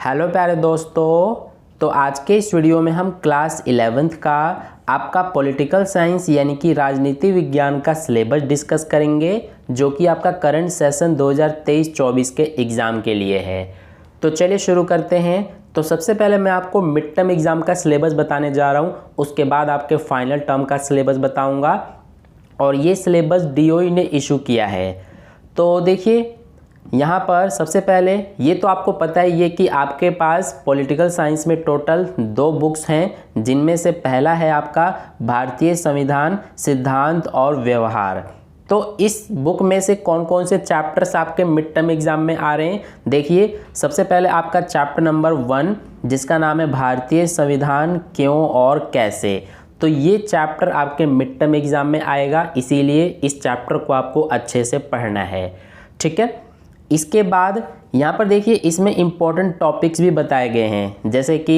Hello प्यारे दोस्तों, तो आज के इस वीडियो में हम क्लास 11th का आपका पॉलिटिकल साइंस यानी कि राजनीति विज्ञान का सिलेबस डिस्कस करेंगे, जो कि आपका करंट सेशन 2023-24 के एग्ज़ाम के लिए है। तो चलिए शुरू करते हैं। तो सबसे पहले मैं आपको मिड टर्म एग्ज़ाम का सिलेबस बताने जा रहा हूँ, उसके बाद आपके फाइनल टर्म का सिलेबस बताऊँगा और ये सिलेबस DOE ने इशू किया है। तो देखिए यहाँ पर सबसे पहले ये तो आपको पता ही है कि आपके पास पॉलिटिकल साइंस में टोटल 2 बुक्स हैं, जिनमें से पहला है आपका भारतीय संविधान सिद्धांत और व्यवहार। तो इस बुक में से कौन कौन से चैप्टर्स आपके मिड टर्म एग्जाम में आ रहे हैं, देखिए सबसे पहले आपका चैप्टर नंबर 1 जिसका नाम है भारतीय संविधान क्यों और कैसे। तो ये चैप्टर आपके मिड टर्म एग्जाम में आएगा, इसीलिए इस चैप्टर को आपको अच्छे से पढ़ना है, ठीक है। इसके बाद यहाँ पर देखिए इसमें इम्पोर्टेंट टॉपिक्स भी बताए गए हैं, जैसे कि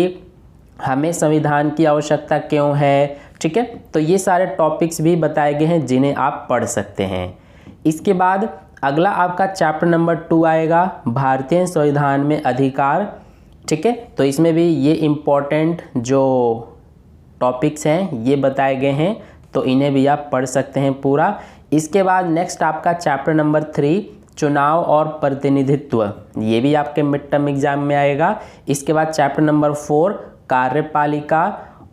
हमें संविधान की आवश्यकता क्यों है, ठीक है। तो ये सारे टॉपिक्स भी बताए गए हैं जिन्हें आप पढ़ सकते हैं। इसके बाद अगला आपका चैप्टर नंबर 2 आएगा भारतीय संविधान में अधिकार, ठीक है। तो इसमें भी ये इम्पोर्टेंट जो टॉपिक्स हैं ये बताए गए हैं, तो इन्हें भी आप पढ़ सकते हैं पूरा। इसके बाद नेक्स्ट आपका चैप्टर नंबर 3 चुनाव और प्रतिनिधित्व, ये भी आपके मिड टर्म एग्जाम में आएगा। इसके बाद चैप्टर नंबर 4 कार्यपालिका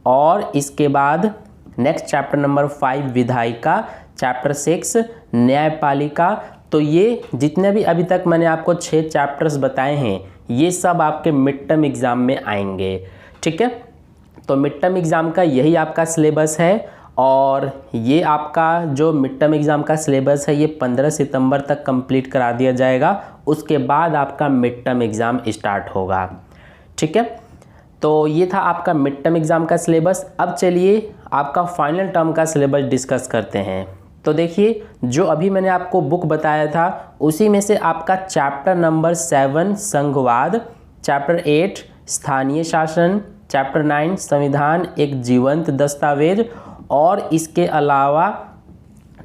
और इसके बाद नेक्स्ट चैप्टर नंबर 5 विधायिका, चैप्टर 6 न्यायपालिका। तो ये जितने भी अभी तक मैंने आपको 6 चैप्टर्स बताए हैं, ये सब आपके मिड टर्म एग्ज़ाम में आएंगे, ठीक है। तो मिड टर्म एग्ज़ाम का यही आपका सिलेबस है और ये आपका जो मिड टर्म एग्ज़ाम का सिलेबस है ये 15 सितंबर तक कंप्लीट करा दिया जाएगा। उसके बाद आपका मिड टर्म एग्ज़ाम स्टार्ट होगा, ठीक है। तो ये था आपका मिड टर्म एग्ज़ाम का सिलेबस। अब चलिए आपका फाइनल टर्म का सिलेबस डिस्कस करते हैं। तो देखिए जो अभी मैंने आपको बुक बताया था उसी में से आपका चैप्टर नंबर 7 संघवाद, चैप्टर 8 स्थानीय शासन, चैप्टर 9 संविधान एक जीवंत दस्तावेज और इसके अलावा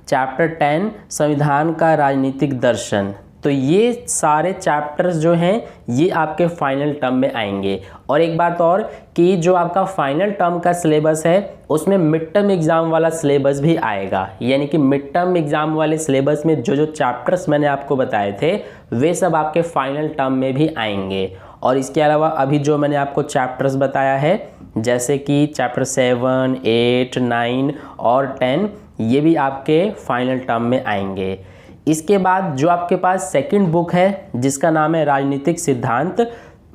चैप्टर 10 संविधान का राजनीतिक दर्शन। तो ये सारे चैप्टर्स जो हैं ये आपके फाइनल टर्म में आएंगे। और एक बात और कि जो आपका फाइनल टर्म का सिलेबस है उसमें मिड टर्म एग्ज़ाम वाला सिलेबस भी आएगा, यानी कि मिड टर्म एग्ज़ाम वाले सिलेबस में जो जो चैप्टर्स मैंने आपको बताए थे वे सब आपके फाइनल टर्म में भी आएंगे। और इसके अलावा अभी जो मैंने आपको चैप्टर्स बताया है जैसे कि चैप्टर 7, 8, 9 और 10 ये भी आपके फाइनल टर्म में आएंगे। इसके बाद जो आपके पास सेकंड बुक है जिसका नाम है राजनीतिक सिद्धांत,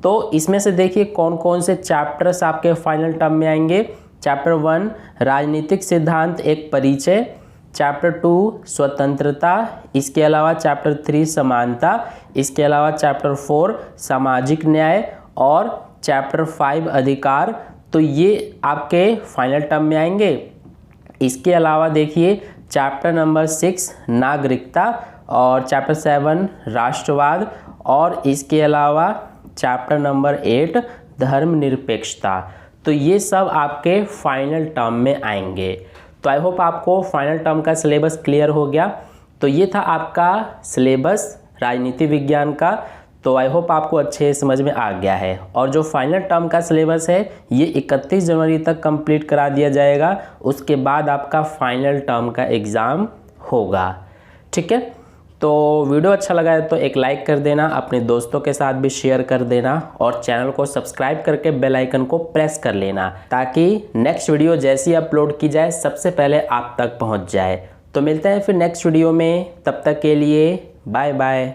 तो इसमें से देखिए कौन कौन से चैप्टर्स आपके फाइनल टर्म में आएंगे। चैप्टर 1 राजनीतिक सिद्धांत एक परिचय, चैप्टर 2 स्वतंत्रता, इसके अलावा चैप्टर 3 समानता, इसके अलावा चैप्टर 4 सामाजिक न्याय और चैप्टर 5 अधिकार। तो ये आपके फाइनल टर्म में आएंगे। इसके अलावा देखिए चैप्टर नंबर 6 नागरिकता और चैप्टर 7 राष्ट्रवाद और इसके अलावा चैप्टर नंबर 8 धर्मनिरपेक्षता। तो ये सब आपके फाइनल टर्म में आएंगे। तो आई होप आपको फाइनल टर्म का सिलेबस क्लियर हो गया। तो ये था आपका सिलेबस राजनीति विज्ञान का। तो आई होप आपको अच्छे समझ में आ गया है। और जो फाइनल टर्म का सिलेबस है ये 31 जनवरी तक कंप्लीट करा दिया जाएगा। उसके बाद आपका फाइनल टर्म का एग्ज़ाम होगा, ठीक है। तो वीडियो अच्छा लगा है तो एक लाइक कर देना, अपने दोस्तों के साथ भी शेयर कर देना और चैनल को सब्सक्राइब करके बेल आइकन को प्रेस कर लेना, ताकि नेक्स्ट वीडियो जैसी अपलोड की जाए सबसे पहले आप तक पहुंच जाए। तो मिलते हैं फिर नेक्स्ट वीडियो में, तब तक के लिए बाय बाय।